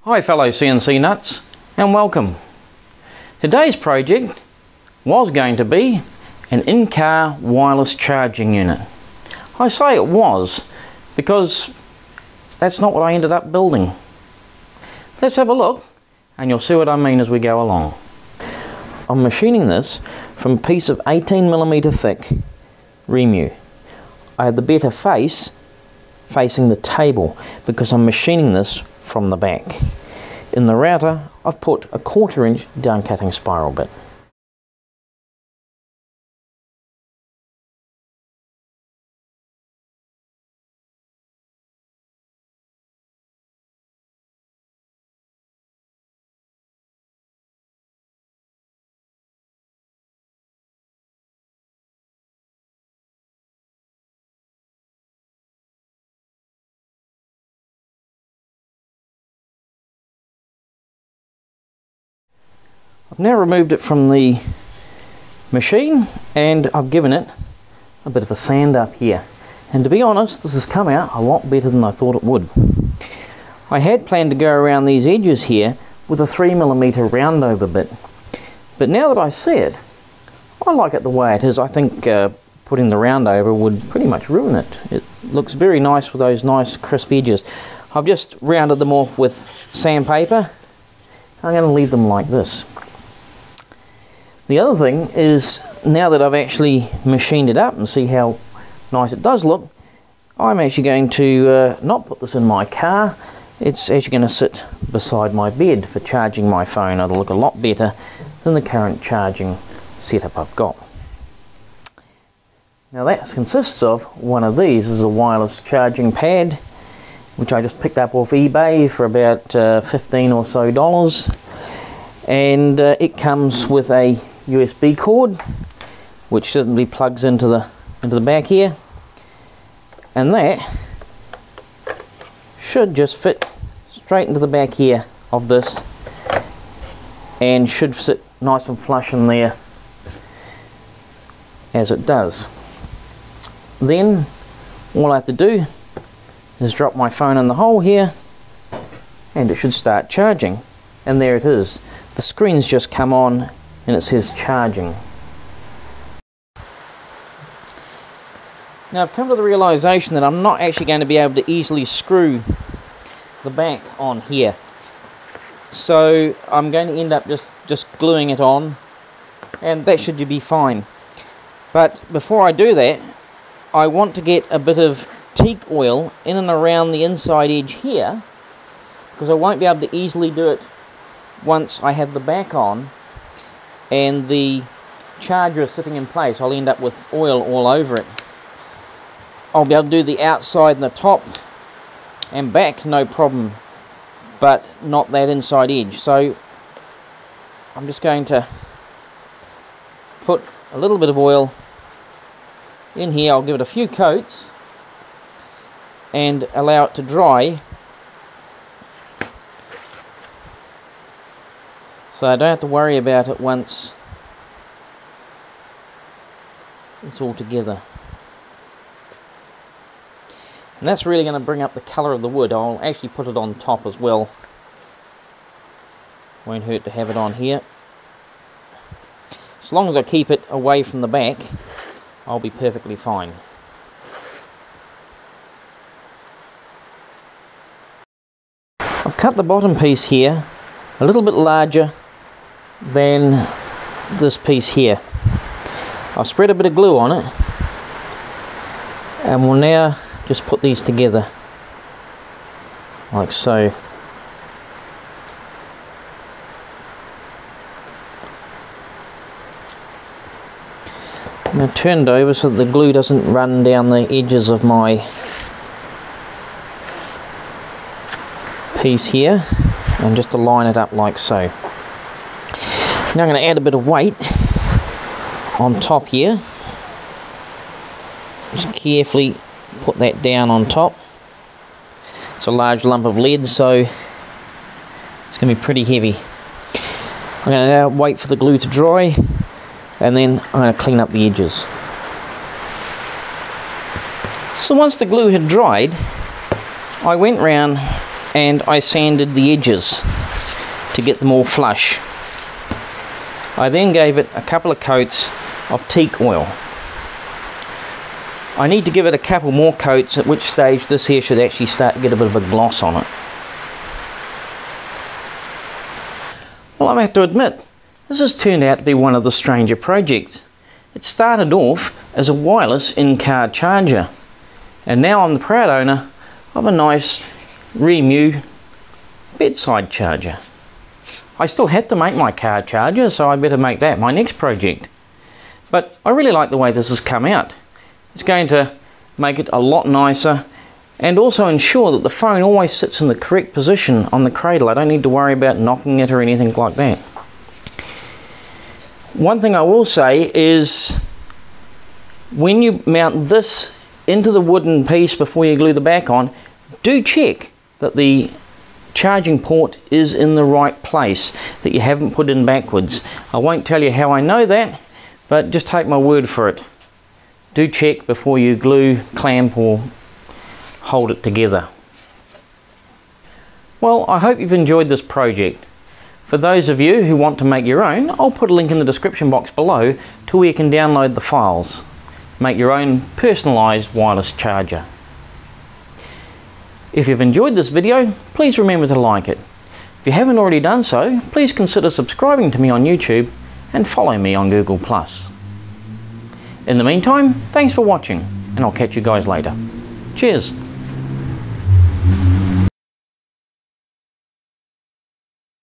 Hi fellow CNC nuts and welcome. Today's project was going to be an in-car wireless charging unit. I say it was because that's not what I ended up building. Let's have a look and you'll see what I mean as we go along. I'm machining this from a piece of 18mm thick Remu. I had the better face facing the table because I'm machining this from the back. In the router I've put a 1/4 inch down cutting spiral bit. I've now removed it from the machine and I've given it a bit of a sand up here, and to be honest this has come out a lot better than I thought it would. I had planned to go around these edges here with a 3mm round over bit, but now that I see it I like it the way it is. I think putting the round over would pretty much ruin it. It looks very nice with those nice crisp edges. I've just rounded them off with sandpaper. I'm going to leave them like this. The other thing is, now that I've actually machined it up and see how nice it does look, I'm actually going to not put this in my car. It's actually going to sit beside my bed for charging my phone. It'll look a lot better than the current charging setup I've got. Now that consists of one of these. This is a wireless charging pad which I just picked up off eBay for about $15 or so, and it comes with a USB cord which simply plugs into the back here, and that should just fit straight into the back here of this and should sit nice and flush in there as it does. Then all I have to do is drop my phone in the hole here and it should start charging, and there it is. The screen's just come on and it says charging. Now I've come to the realization that I'm not actually going to be able to easily screw the back on here, so I'm going to end up just gluing it on, and that should be fine. But before I do that, I want to get a bit of teak oil in and around the inside edge here, because I won't be able to easily do it once I have the back on and the charger is sitting in place. I'll end up with oil all over it. I'll be able to do the outside and the top and back no problem, but not that inside edge. So I'm just going to put a little bit of oil in here. I'll give it a few coats and allow it to dry, so I don't have to worry about it once it's all together. And that's really going to bring up the colour of the wood. I'll actually put it on top as well. Won't hurt to have it on here. As long as I keep it away from the back, I'll be perfectly fine. I've cut the bottom piece here a little bit larger than this piece here. I've spread a bit of glue on it, and we'll now just put these together like so. I'm going to turn it over so that the glue doesn't run down the edges of my piece here, and just to line it up like so. Now I'm going to add a bit of weight on top here. Just carefully put that down on top. It's a large lump of lead, so it's going to be pretty heavy. I'm going to now wait for the glue to dry, and then I'm going to clean up the edges. So once the glue had dried, I went round and I sanded the edges to get them all flush. I then gave it a couple of coats of teak oil. I need to give it a couple more coats, at which stage this here should actually start to get a bit of a gloss on it. Well, I have to admit, this has turned out to be one of the stranger projects. It started off as a wireless in-car charger, and now I'm the proud owner of a nice Remu bedside charger. I still have to make my car charger, so I better make that my next project. But I really like the way this has come out. It's going to make it a lot nicer and also ensure that the phone always sits in the correct position on the cradle. I don't need to worry about knocking it or anything like that. One thing I will say is when you mount this into the wooden piece before you glue the back on, do check that the charging port is in the right place, that you haven't put in backwards. I won't tell you how I know that, but just take my word for it. Do check before you glue, clamp or hold it together. Well, I hope you've enjoyed this project. For those of you who want to make your own, I'll put a link in the description box below to where you can download the files. Make your own personalised wireless charger. If you've enjoyed this video, please remember to like it. If you haven't already done so, please consider subscribing to me on YouTube and follow me on Google+. In the meantime, thanks for watching, and I'll catch you guys later. Cheers!